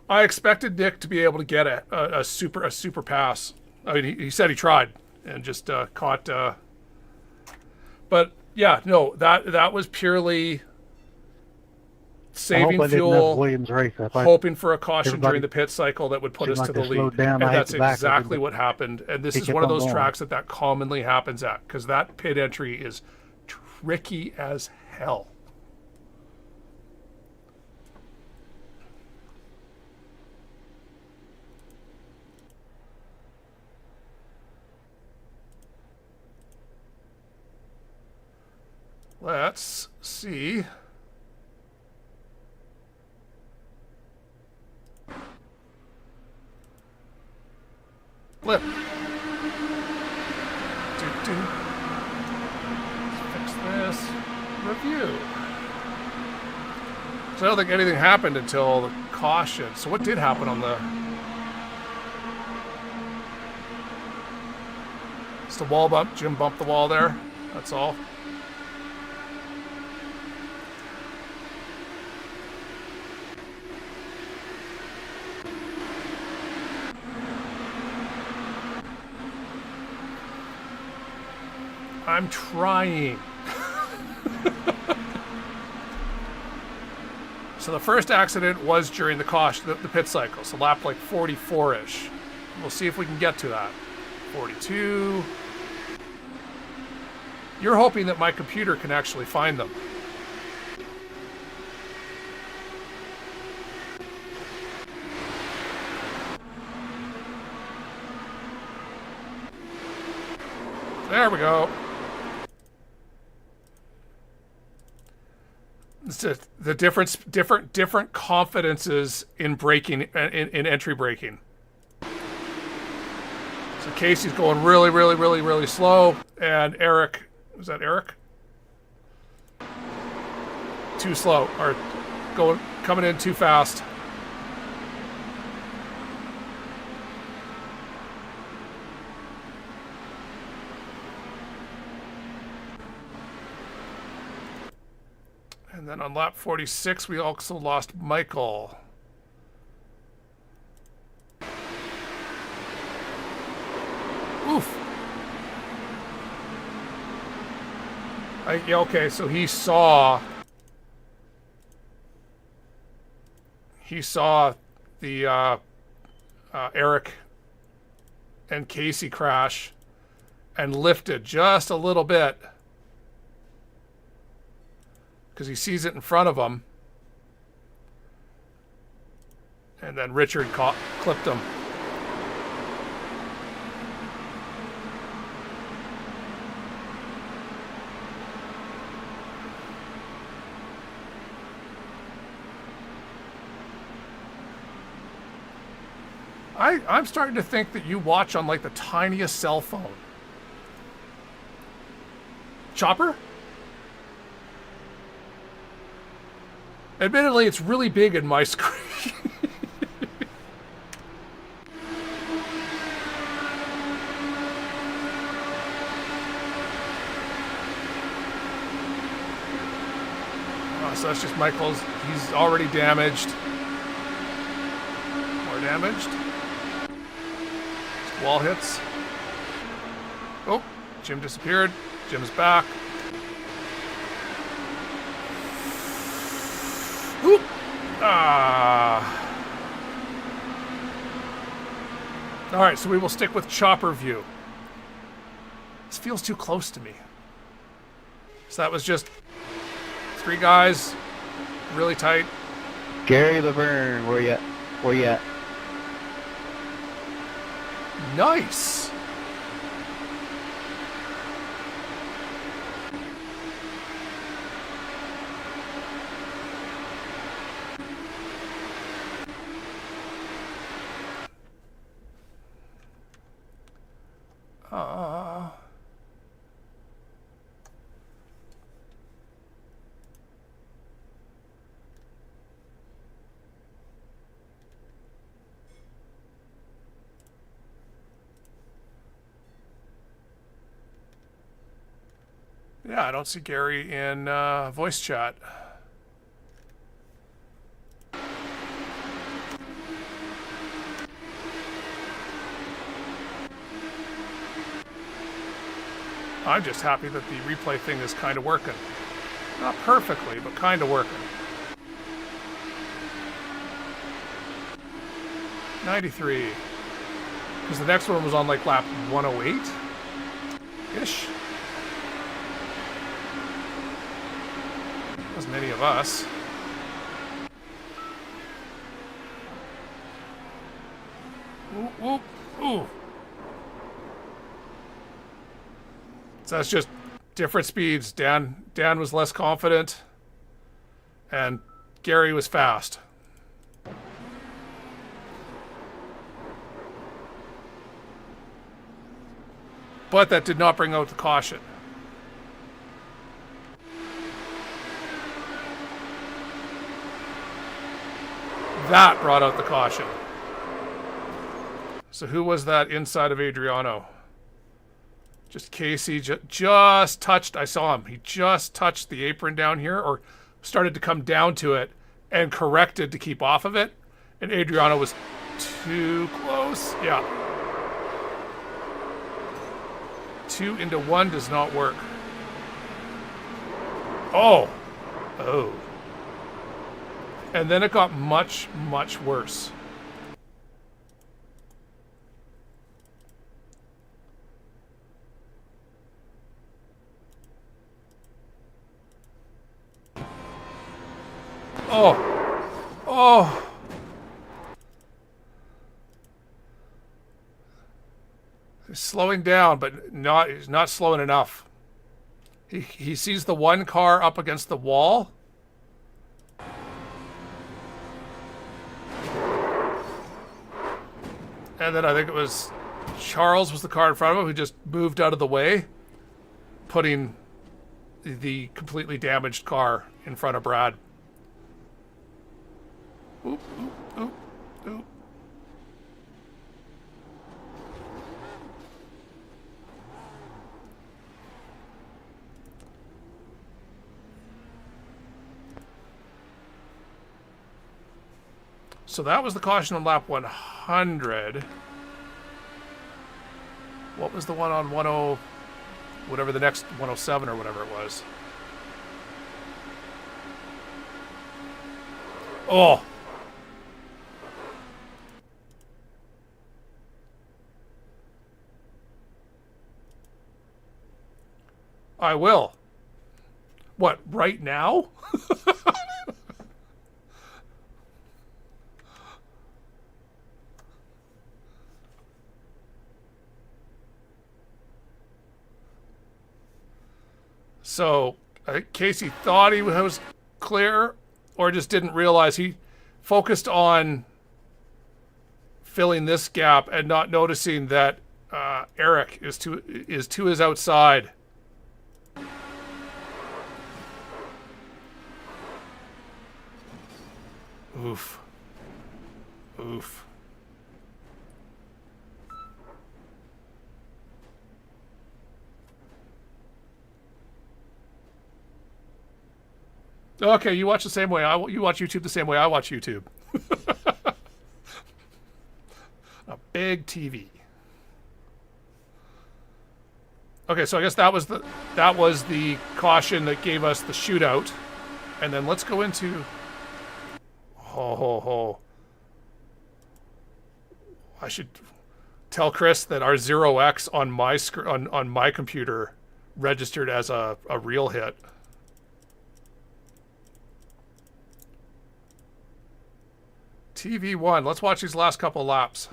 I expected Nick to be able to get a super pass. I mean, he said he tried and just caught. But yeah, no, that was purely saving fuel, Williams race. hoping for a caution during the pit cycle that would put us to the lead. Down. And that's exactly what happened. And this is one of those tracks that commonly happens at, because that pit entry is tricky as hell. Let's see. Flip. Let's fix this. Review. So I don't think anything happened until the caution. So what did happen on the... It's the wall bump. Jim bumped the wall there. That's all. I'm trying. So the first accident was during the caution, the pit cycle, so lap like 44-ish. We'll see if we can get to that. 42. You're hoping that my computer can actually find them. There we go. It's the different confidences in braking, in entry braking. So Casey's going really slow, and Eric, was that Eric? Too slow, or coming in too fast. And then on lap 46, we also lost Michael. Oof. Yeah, okay, so he saw the Eric and Casey crash and lifted just a little bit because he sees it in front of him, and then Richard clipped him. I'm starting to think that you watch on like the tiniest cell phone. Chopper? Admittedly, it's really big in my screen. Oh, so that's just Michael's. He's already damaged. More damaged. Just wall hits. Oh, Jim disappeared. Jim's back. Oop. All right, so we will stick with chopper view. This feels too close to me. So that was just 3 guys, really tight. Gary Laverne, where you at? Where you at? Nice. Yeah, I don't see Gary in voice chat. I'm just happy that the replay thing is kind of working. Not perfectly, but kind of working. 93. Because the next one was on like lap 108-ish. Wasn't any of us. Ooh, ooh, ooh. So that's just different speeds. Dan was less confident, and Gary was fast. But that did not bring out the caution. That brought out the caution. So who was that inside of Adriano? Just Casey just touched, I saw him. He just touched the apron down here, or started to come down to it and corrected to keep off of it. And Adriano was too close. Yeah. 2 into 1 does not work. Oh. Oh. And then it got much, much worse. Oh. Oh. He's slowing down, but he's not slowing enough. He sees the one car up against the wall. And then I think it was Charles was the car in front of him who just moved out of the way, putting the completely damaged car in front of Brad. Oop, oop, oop, oop. So that was the caution on lap 100. What was the one on 10, whatever the next 107 or whatever it was? Oh. I will. What, right now? So, I think Casey thought he was clear, or just didn't realize. He focused on filling this gap and not noticing that Eric is to his outside. Oof. Oof. Okay, you watch the same way you watch YouTube the same way I watch YouTube. A big TV. Okay, so I guess that was the caution that gave us the shootout, and then let's go into. Oh. I should tell Chris that our 0x on my on my computer registered as a real hit. TV1. Let's watch these last couple laps.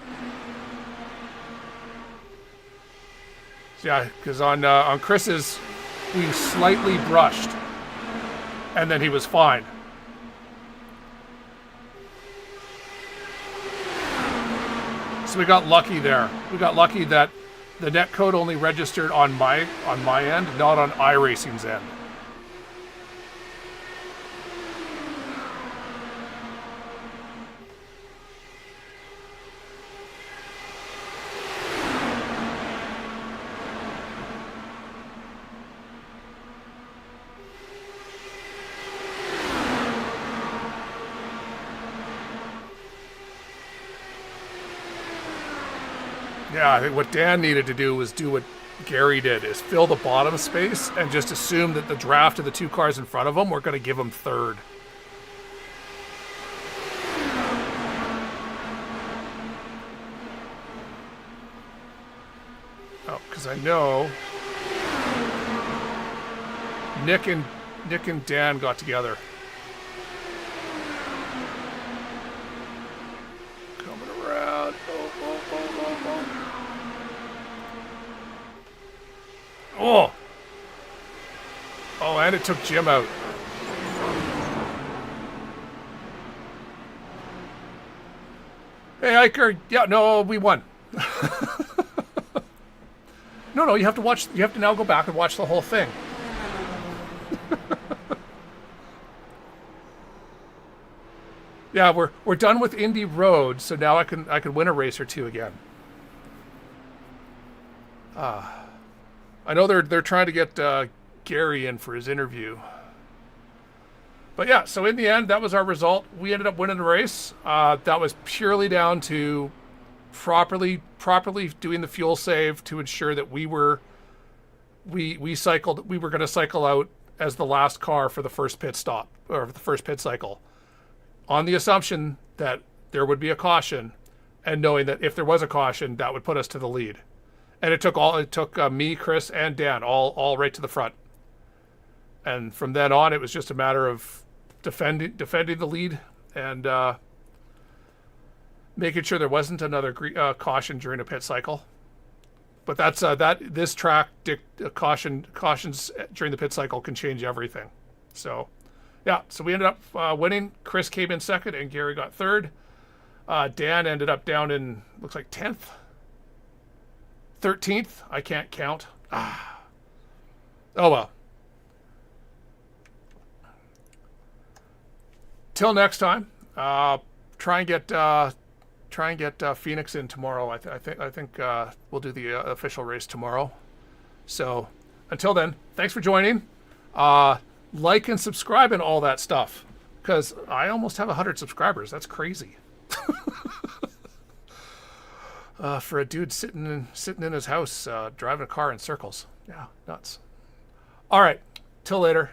Yeah, because on Chris's, we slightly brushed, and then he was fine. So we got lucky there. We got lucky that the net code only registered on my end, not on iRacing's end. Yeah, I think what Dan needed to do was do what Gary did, is fill the bottom space and just assume that the draft of the two cars in front of him were going to give him third. Oh, because I know Nick and Dan got together. Coming around. Oh, and it took Jim out. Hey, Iker. Yeah, no, we won. No, you have to watch. You have to now go back and watch the whole thing. Yeah, we're done with Indy Road, so now I can win a race or two again. I know they're trying to get Gary in for his interview. But yeah, so in the end, that was our result. We ended up winning the race. That was purely down to properly doing the fuel save to ensure that we were going to cycle out as the last car for the first pit stop, or the first pit cycle. on the assumption that there would be a caution, and knowing that if there was a caution, that would put us to the lead. And it took me, Chris, and Dan all right to the front. And from then on, it was just a matter of defending the lead and making sure there wasn't another caution during a pit cycle. But that's this track cautions during the pit cycle can change everything. So, yeah. So we ended up winning. Chris came in second, and Gary got third. Dan ended up down in looks like 10th, 13th. I can't count. Oh well. Till next time, try and get Phoenix in tomorrow. I think we'll do the official race tomorrow. So until then, thanks for joining. Like and subscribe and all that stuff, because I almost have 100 subscribers. That's crazy. For a dude sitting in his house driving a car in circles. Yeah, nuts. All right, till later.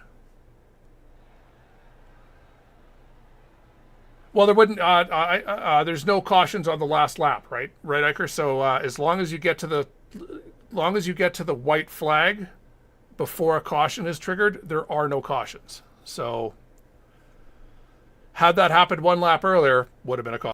Well, there wouldn't. There's no cautions on the last lap, right, Iker? So as long as you get to the white flag before a caution is triggered, there are no cautions. So had that happened one lap earlier, would have been a caution.